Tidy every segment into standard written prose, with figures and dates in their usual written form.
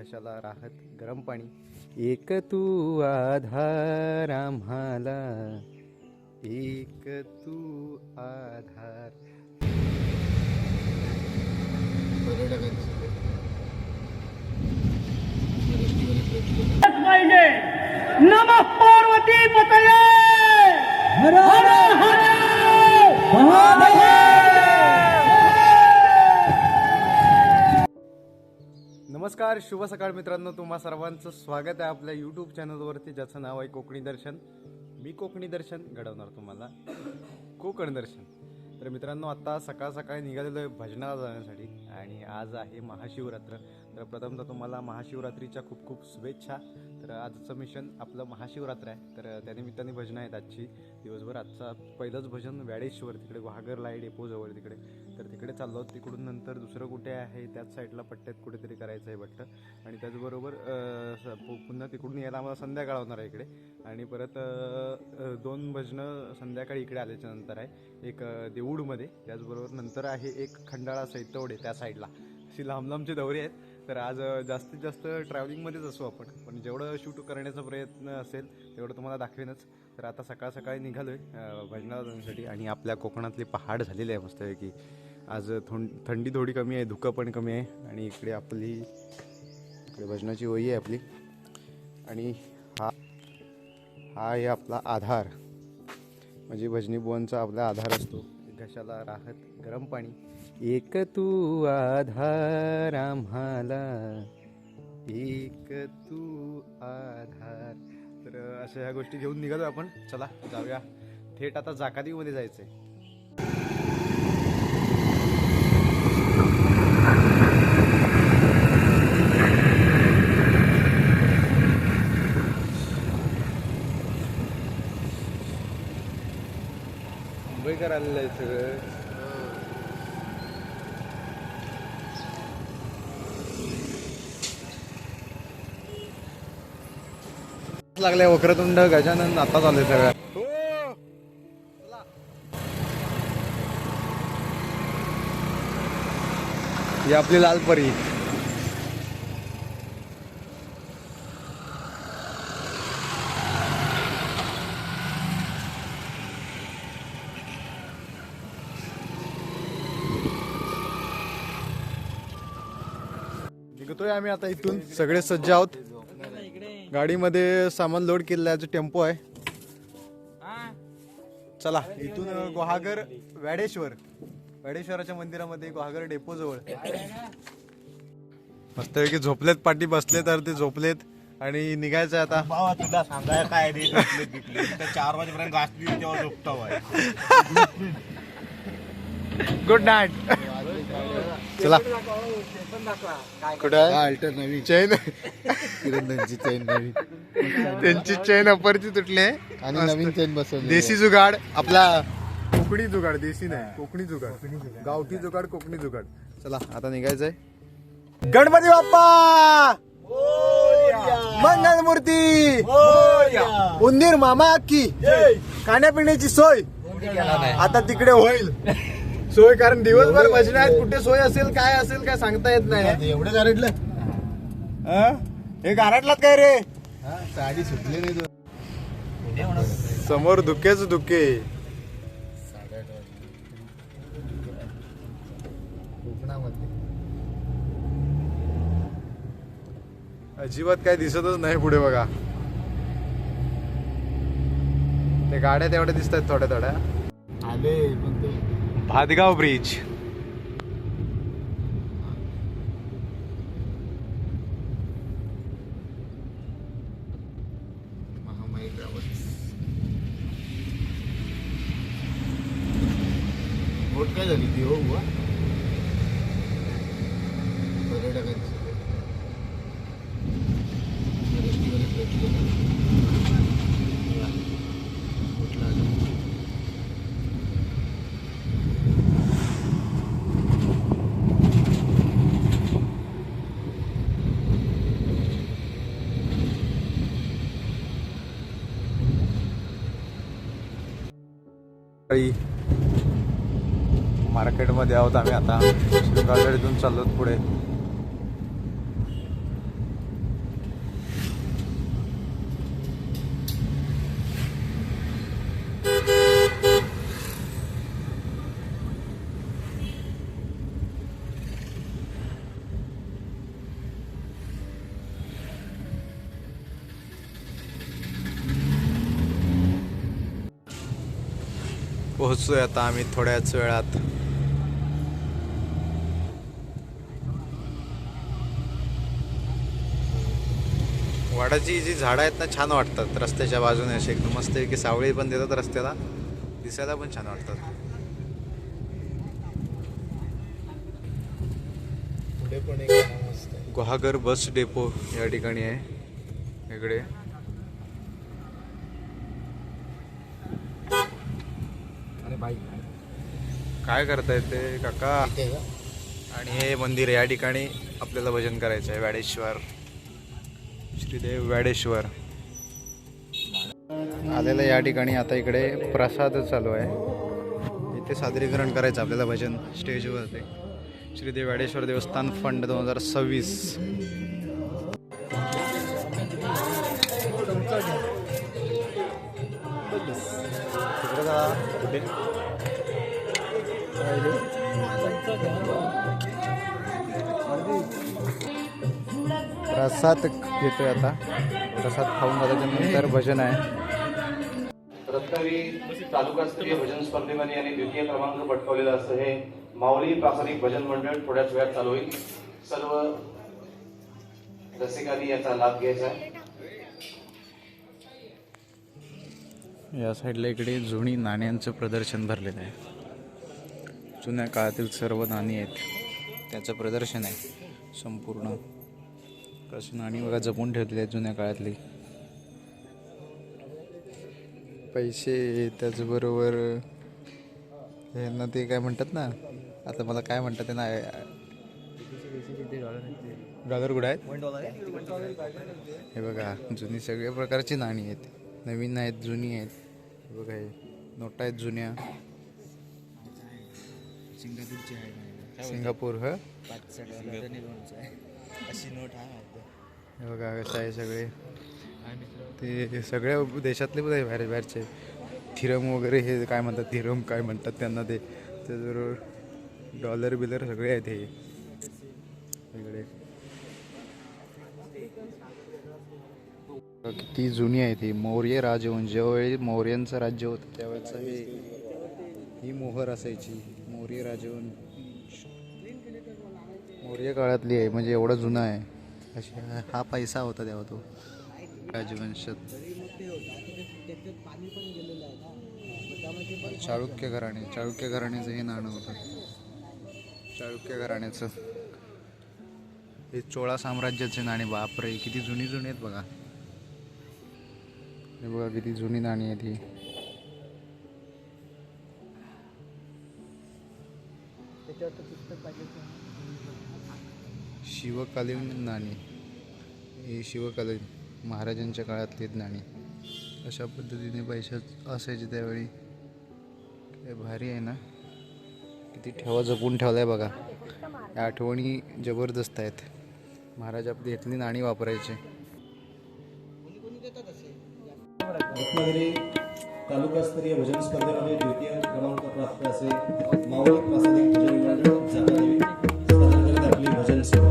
घशाला राहत गरम पाणी, एक तू आधार आम्हाला, एक तू आधार. नमः पार्वती पतये हर हर महादेव. नमस्कार, शुभ सकाळ मित्रांनो. तुम्हा सर्वांचं स्वागत आहे आपल्या यूट्यूब चॅनलवरती, ज्याचं नाव आहे कोकणी दर्शन. मी कोकणी दर्शन घडवणार तुम्हाला कोकण दर्शन. तर मित्रांनो, आता सकाळ सकाळी निघालेलो आहे भजनाला जाण्यासाठी आणि आज आहे महाशिवरात्र. तर प्रथमतः तुम्हाला महाशिवरात्रीच्या खूप खूप शुभेच्छा. तर आजचं मिशन आपलं महाशिवरात्र आहे, तर त्यानिमित्ताने भजनं आहेत आजची दिवसभर. आजचा पहिलंच भजन व्याडेश्वर, तिकडे गुहागर लाय डेपोजवळ तिकडे, तर तिकडे चाललो. तिकडून नंतर दुसरं कुठे आहे त्याच साईडला पट्ट्यात कुठेतरी करायचं आहे वाटतं. आणि त्याचबरोबर पुन्हा तिकडून यायला आम्हाला संध्याकाळ होणार आहे इकडे. आणि परत 2 भजनं संध्याकाळी इकडे आल्याच्या नंतर आहे, एक देऊळमध्ये, त्याचबरोबर नंतर आहे एक खंडाळा सैतवडे त्या साईडला. अशी लांब लांबचे दौरे आहेत. तर आज जास्तीत जास्त ट्रॅव्हलिंगमध्येच असू आपण, पण जेवढं शूट करण्याचा प्रयत्न असेल तेवढं तुम्हाला दाखवेनच. तर आता सकाळ सकाळी निघालो आहे भजनाला जाण्यासाठी. आणि आपल्या कोकणातली पहाड झालेली आहे मस्त, की आज थंडी थोडी कमी आहे, धुकं पण कमी आहे. आणि इकडे इकडे भजनाची वही आहे आपली. आणि हा आहे आपला आधार, म्हणजे भजनी बुवांचा आपला आधार असतो. घशाला राहत गरम पाणी, एक तू आधार आम्हाला, एक तू आधार. तर अशा ह्या गोष्टी घेऊन निघालो आपण. चला जाऊया थेट आता जाकातीमध्ये जायचंय. मुंबईकर आलेलं आहे सगळं. लागले वक्रतुंड गजानन आता चालू सगळं. ही आपली लालपरी. निघतोय आम्ही आता इथून, सगळे सज्ज आहोत. गाडीमध्ये सामान लोड केलेलं टेम्पो आहे. चला इथून गुहागर व्याडेश्वराच्या मंदिरामध्ये, गुहागर डेपो जवळ मस्तपैकी झोपलेत, पाठी बसले तर ते झोपलेत. आणि निघायचं आता. बाबा तुला सांगाय काय रे, 4 वाजेपर्यंत घासली तेव्हा झोपतो. Good night. चला कुठं अल्टर नवीन चैन, किरणची चैन नवीन, त्यांची चैन अपरची तुटली आहे आणि नवीन चैन बसवली. देशी जुगाड आपला, कोकणी जुगाड, देशी नाही कोकणी जुगाड, गावठी जुगाड, कोकणी जुगाड. चला आता निघायचंय. गणपती बाप्पा, मंगलमूर्ती, उंदीर मामा की खाण्यापिण्याची सोय आता तिकडे होईल सोय, कारण दिवसभर भजन आहेत. कुठे सोय असेल काय सांगता येत नाही. एवढं गारटलं, हे गारटलात काय रे? साडी सुटली नाही तो. समोर धुकेच धुके. कोकणामध्ये अजिबात काय दिसतच नाही पुढे बघा. ते गाड्या तेवढ्या दिसत आहेत थोड्या थोड्या. आले पण ते भातगाव ब्रिज. महामाई ट्रॅव्हल्स. बोट काय झाली ती हो बुवा? पर्यटकांची मार्केटमध्ये आहोत आम्ही आता. शृंगारगडीतून चाललो पुढे. पोहोचतोय आता आम्ही थोड्याच वेळात. वाडाची जी झाडं आहेत ना छान वाटतात रस्त्याच्या बाजूने असे एकदम मस्त की सावळी पण देतात रस्त्याला, दिसायला पण छान वाटतात. पुढे पण एक मस्त आहे. गुहागर बस डेपो या ठिकाणी आहे इकडे. अरे बाईक काय करताय ते काका? इथे का? आणि हे मंदिर आहे, या ठिकाणी आपल्याला भजन करायचं आहे. व्याडेश्वर, श्रीदेव व्याडेश्वर आलेलं या ठिकाणी. आता इकडे प्रसाद चालू आहे, इथे सादरीकरण करायचं आपल्याला भजन स्टेजवर. ते श्रीदेव व्याडेश्वर देवस्थान फंड 2026. तिकडे जा. कुठे? प्रसाद घेतोय आता. प्रसाद खाऊन झाल्याच्या नंतर भजन आहे. रत्नागिरी तालुकास्तरीय भजन स्पर्धेमध्ये यांनी द्वितीय क्रमांक पटकावलेला असं हे माऊली प्रासादिक भजन मंडळ थोड्याच वेळात चालू होईल. सर्व रसिकांनी याचा लाभ घ्यायचा आहे. या साईडला इकडे जुनी नाण्यांचं प्रदर्शन भरलेलं आहे. जुन्या काळातील सर्व नाणी आहेत त्याचं प्रदर्शन आहे संपूर्ण. कशी नाणी बघा जपून ठेवलेली आहेत जुन्या काळातली. पैसे, त्याचबरोबर हे ना ते काय म्हणतात ना, आता मला काय म्हणतात ते ना, डॉलर कुठे आहेत? हे बघा जुनी सगळ्या प्रकारची नाणी आहेत. नवीन आहेत, जुनी आहेत. हे बघा हे नोटा आहेत जुन्या. सिंगापूरची आहे. सिंगापूर ह अशी नोट आहे. हे बघा कसं आहे सगळे. ते सगळ्या देशातले पण आहे, बाहेर बाहेरचे. थिरम वगैरे हे काय म्हणतात, थिरम काय म्हणतात त्यांना ते. त्याचबरोबर डॉलर बिलर सगळे आहेत हे इकडे. किती जुनी आहे ती. मौर्य राजवंश, ज्यावेळी मौर्यांचं राज्य होतं त्यावेळेचं ही मोहर असायची. मौर्य राजवंश मौर्य काळातली आहे, म्हणजे एवढा जुना आहे. अशी हा पैसा होता तेव्हा तो राजवंशात. चाळुक्य घराणे, चाळुक्य घराण्याचं हे नाणं होतं. चाळुक्य घराण्याचं हे चोळा साम्राज्याचे नाणे. बापरे किती जुनी जुनी आहेत बघा. हे बघा किती जुनी नाणी आहेत ही. शिवकालीन नाणी, ही शिवकालीन महाराजांच्या काळातली नाणी. अशा पद्धतीने पैसे असायचे त्यावेळी. काय भारी आहे ना, किती जपून ठेवलाय बघा. या आठवणी जबरदस्त आहेत. महाराज आपली इथली नाणी वापरायचे. रत्नागिरी तालुकास्तरीय भजन स्पर्धेमध्ये द्वितीय क्रमांक प्राप्त असे माऊली प्रासादिक भजन मंडळ जागादेवी सादर करीत आपली भजन सेवा.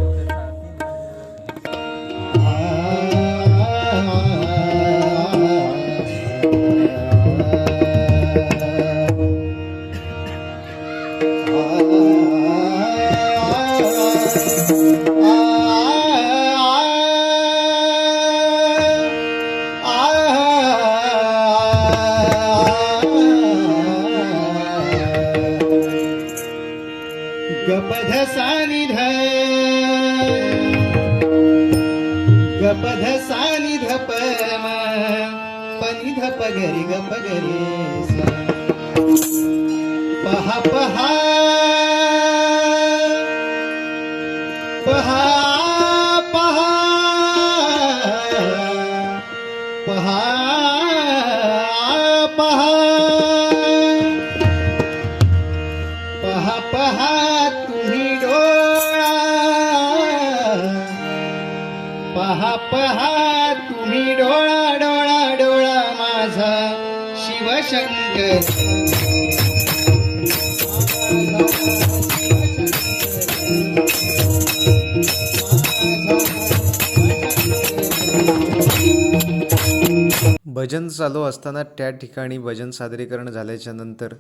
गपध सानिध गपध सानिध पम पनिध पगरी गपगरी पहा पहा पहा पहा पहा पहा पहा पहा तुम्ही डोळा पहा पहा तुम्ही डोळा डोळा डोळा माझा शिवशंकर भजन चालू असताना त्या ठिकाणी भजन सादरीकरण झाल्याच्या नंतर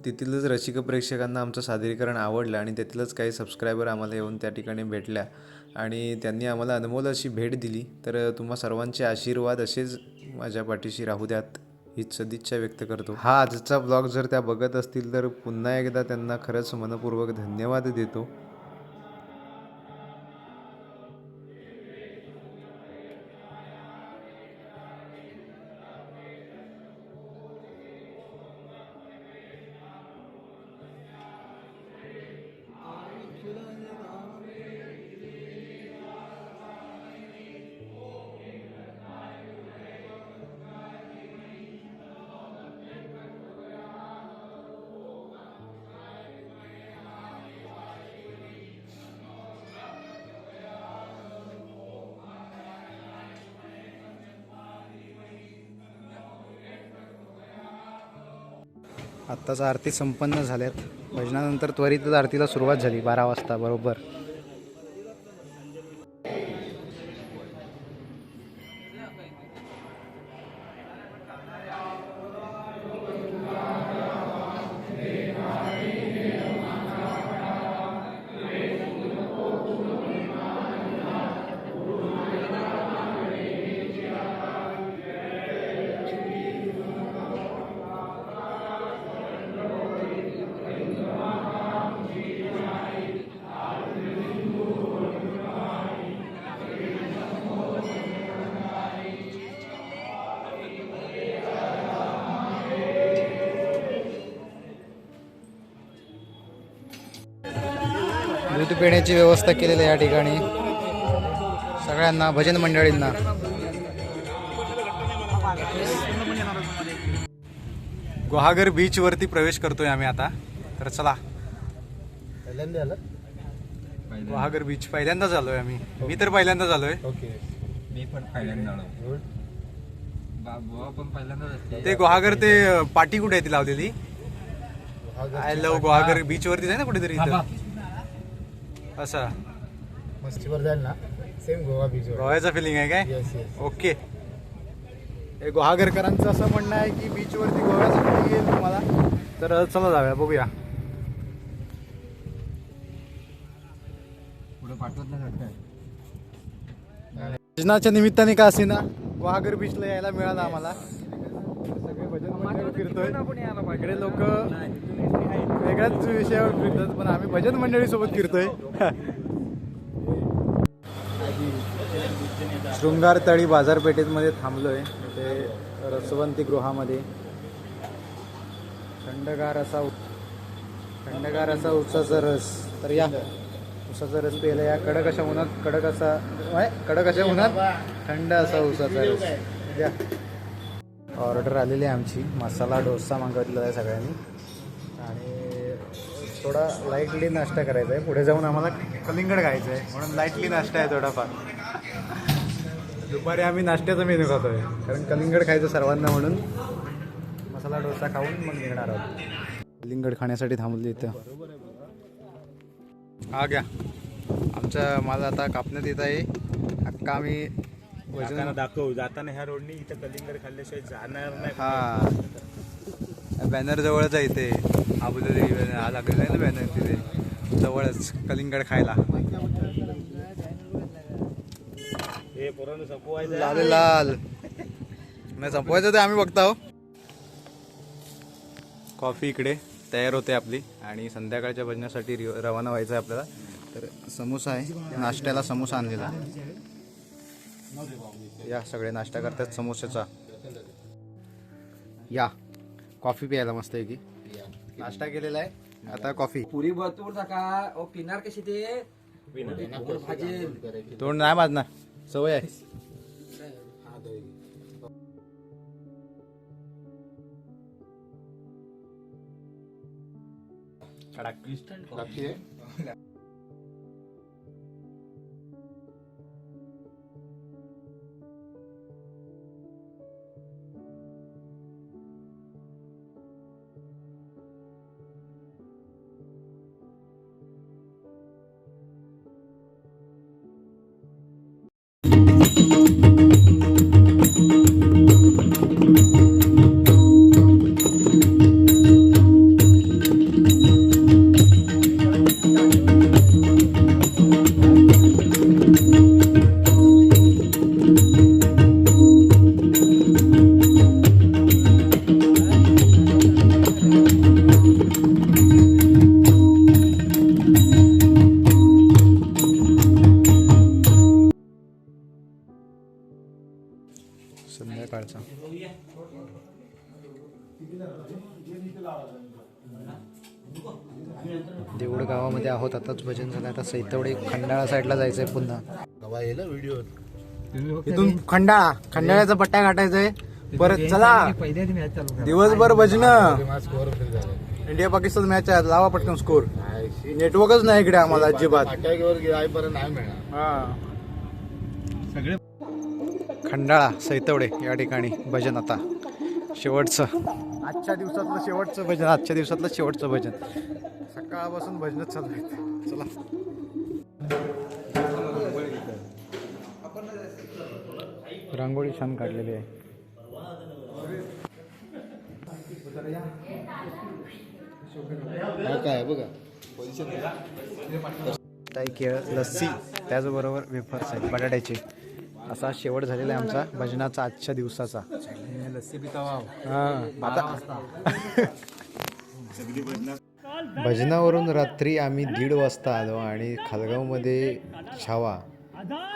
तेथीलच रसिक प्रेक्षकांना आमचं सादरीकरण आवडलं आणि तेथीलच काही सबस्क्रायबर आम्हाला येऊन त्या ठिकाणी भेटल्या आणि त्यांनी आम्हाला अनमोल अशी भेट दिली. तर तुम्हा सर्वांचे आशीर्वाद असेच माझ्या पाठीशी राहू द्यात हीच सदिच्छा व्यक्त करतो. हा आजचा ब्लॉग जर त्या बघत असतील तर पुन्हा एकदा त्यांना खरंच मनपूर्वक धन्यवाद देतो. आत्ताच आरती संपन्न झाल्यात. भजनानंतर त्वरितच आरतीला सुरुवात झाली 12 वाजता बरोबर. दूध पिण्याची व्यवस्था केलेली आहे या ठिकाणी सगळ्यांना, भजन मंडळींना. गुहागर बीच वरती प्रवेश करतोय आम्ही आता. तर चला, गुहागर बीच पहिल्यांदाच आलोय आम्ही. मी तर पहिल्यांदाच आलोय. मी पण पहिल्यांदा आलो. बाबा पण पहिल्यांदाच. ते गुहागर ते पाटी कुठे आहे ती लावलेली? आय लव्ह गुहागर बीच वरतीच आहे ना कुठेतरी इथं असा मस्तीवर जाईल ना, सेम गोवा बीच. गोव्याचा फिलिंग आहे काय? Yes yes. ओके. हे गुहागरकरांचं असं म्हणणं आहे की बीचवरती गोव्याचा फिलिंग येईल तुम्हाला. तर चला जाऊया, बघूया. पुढे पाठवत नाही. भजनाच्या निमित्ताने का असेना गुहागर बीचला यायला मिळालं आम्हाला. सगळे भजन मंडळ फिरतोय इकडे. लोक वेगळ्याच विषयावर फिरतात पण आम्ही भजन मंडळी सोबत फिरतोय. शृंगार तळी बाजारपेठेमध्ये थांबलोय. ते रसवंती गृहामध्ये थंडगार असा उसाचा रस. तर या उसाचा रस प्यायला या. कडक अशा उन्हात थंड असा उसाचा रस द्या. ऑर्डर आलेली आहे आमची. मसाला डोसा मागवलेला आहे सगळ्यांनी आणि थोडा लाईटली नाश्ता करायचा आहे. पुढे जाऊन आम्हाला कलिंगड खायचं आहे म्हणून लाईटली नाश्ता आहे थोडाफार. दुपारी आम्ही नाश्त्याचा मेनू खातोय कारण कलिंगड खायचं सर्वांना म्हणून. मसाला डोसा खाऊन मग निघणार आहोत. कलिंगड खाण्यासाठी थांबली इथं. हा घ्या आमच्या माल आता कापण्यात येत आहे. अक्का आम्ही वजन दाखवू जाताना ह्या रोडनी इथं कलिंगड खाल्ल्याशिवाय जाणार नाही. हा बॅनर जवळच आहे इथे. आबुलेली हा लागलेला आहे ना बॅनर तिथे जवळच कलिंगड खायला. हे पोरांनो संपवायचं लाल लाल नाही संपवायचं ते आम्ही बघतो. कॉफी इकडे तयार होते आपली आणि संध्याकाळच्या भजनासाठी रवाना व्हायचं आहे आपल्याला. तर समोसा आहे, नाश्त्याला समोसा आणलेला. या सगळे नाश्ता करतात समोसाचा. या कॉफी प्यायला मस्त आहे की. नाश्ता केलेला आहे आता कॉफी. पुरी भरपूर टाका. ओ पिणार कशी ते भाजी तोंड नाही माझणार, सवय आहे. संध्याकाळचा देऊळ गावामध्ये आहोत. आताच भजन झालं. आता सैतवडे खंडाळा साईडला जायचंय पुन्हा. गवा येईल व्हिडिओ इथून खंडाळ्याचा पट्टा गाठायचंय. परत चला पहिल्याच मॅच चालू करा. दिवसभर भजन. स्कोअर झालं इंडिया पाकिस्तान मॅच आहे. लावा पटकन स्कोर. नेटवर्कच नाही इकडे आम्हाला अजिबात. अटॅकवर जाईपर्यंत नाही मिळणार. खंडाळा सैतवडे या ठिकाणी भजन आता शेवटचं. आजच्या दिवसातलं शेवटचं भजन. आजच्या दिवसातलं शेवटचं भजन. सकाळपासून भजनच चालू आहेत. चला रांगोळी छान काढलेली आहे. काय बघा ताई केळ लस्सी त्याचबरोबर वेफर्स आहेत बटाट्याचे. असा शेवट झालेला आहे आमचा भजनाचा आजच्या दिवसाचा. लस्सी पितावा भजनावरून रात्री आम्ही 1:30 वाजता आलो आणि खालगावमध्ये छावा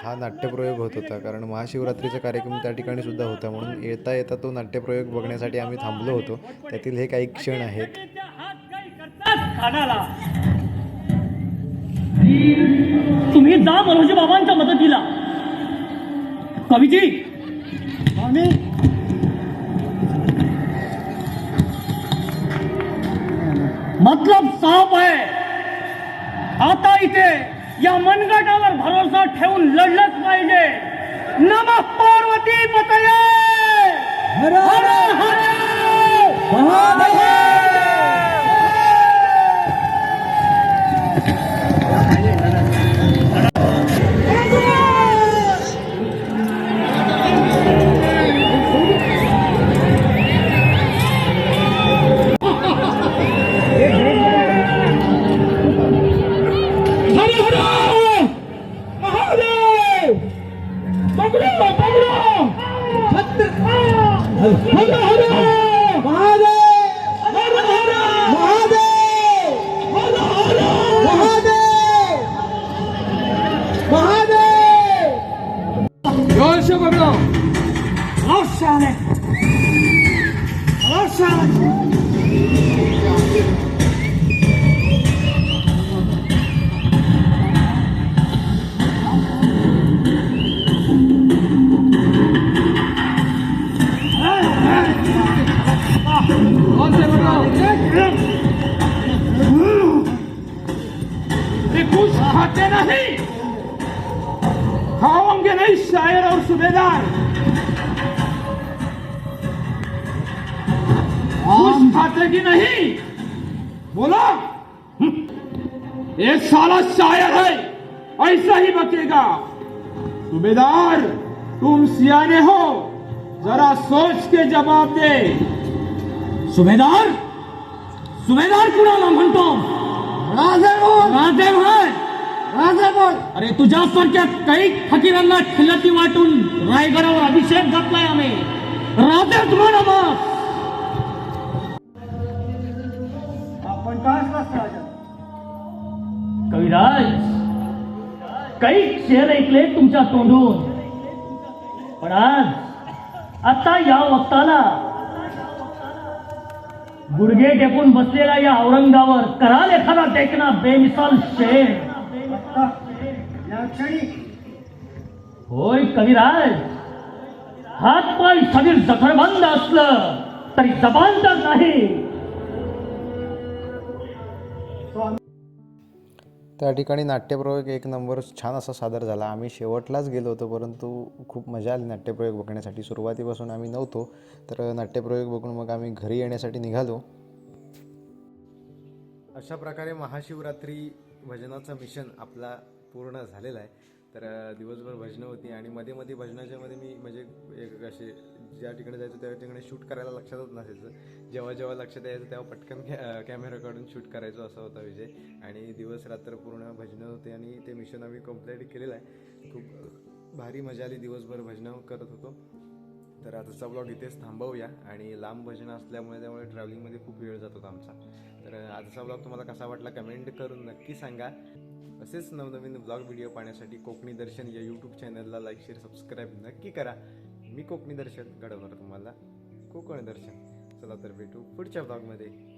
हा नाट्यप्रयोग होत होता. कारण महाशिवरात्रीचा कार्यक्रम त्या ठिकाणी सुद्धा होता. म्हणून येता येता तो नाट्यप्रयोग बघण्यासाठी आम्ही थांबलो होतो. त्यातील हे काही क्षण आहेत. तुम्ही जा मनोजी बाबांच्या मदतीला. कवीजी आम्ही मतलब साफ आहे. आता इथे या मनगटावर भरोसा ठेवून लढलंच पाहिजे. नमः पार्वती पतये हर हर महादेव. कुछ खाते नहीं, खाओगे नहीं शायर और सूबेदार. कुछ खाते की नहीं बोलो. एक साला शायर है ऐसा ही बचेगा. सूबेदार तुम सियाने हो, जरा सोच के जवाब दे. सूबेदार सूबेदार कुणाला म्हणतो. अरे तुझ्यासारख्या काही फकीरांना खिलती वाटून रायगडावर अभिषेक घातलाय आम्ही. राजे तुम्हाला मग आपण काय कविराज काही शेर ऐकले तुमच्या तोंडून. पण आज आता या वक्ताला गुडघे टेकून बसलेला या औरंगावर कराल एखादा टेकना बेमिसाल शेर. होय कविराज, हात पाय शरीर जखरबंद असलं तरी जबान तर नाही. त्या ठिकाणी नाट्यप्रयोग एक नंबर छान असा सादर झाला. आम्ही शेवटलाच गेलो होतो परंतु खूप मजा आली नाट्यप्रयोग बघण्यासाठी. सुरुवातीपासून आम्ही नव्हतो तर नाट्यप्रयोग बघून मग आम्ही घरी येण्यासाठी निघालो. अशा प्रकारे महाशिवरात्री भजनाचं मिशन आपला पूर्ण झालेला आहे. तर दिवसभर भजनं होती आणि मध्ये मध्ये भजनाच्या मध्ये मी म्हणजे एक असे ज्या ठिकाणी जायचं त्या ठिकाणी शूट करायला लक्षातच नसायचं. जेव्हा जेव्हा लक्षात यायचं तेव्हा पटकन कॅमेरा काढून शूट करायचो असा होता विजय. आणि दिवस रात्र पूर्ण भजनं होते आणि ते मिशन आम्ही कंप्लीट केलेलं आहे. खूप भारी मजा आली. दिवसभर भजनं करत होतो. तर आजचा ब्लॉग इथेच थांबवूया. आणि लांब भजनं असल्यामुळे त्यामुळे ट्रॅव्हलिंगमध्ये खूप वेळ जात होता आमचा. तर आजचा ब्लॉग तुम्हाला कसा वाटला कमेंट करून नक्की सांगा. असेच नवनवीन ब्लॉग व्हिडिओ पाहण्यासाठी कोकणी दर्शन या यूट्यूब चॅनलला लाईक शेअर सबस्क्राईब नक्की करा. मी कोकणी दर्शन घडवणार तुम्हाला कोकण दर्शन. चला तर भेटू पुढच्या ब्लॉगमध्ये.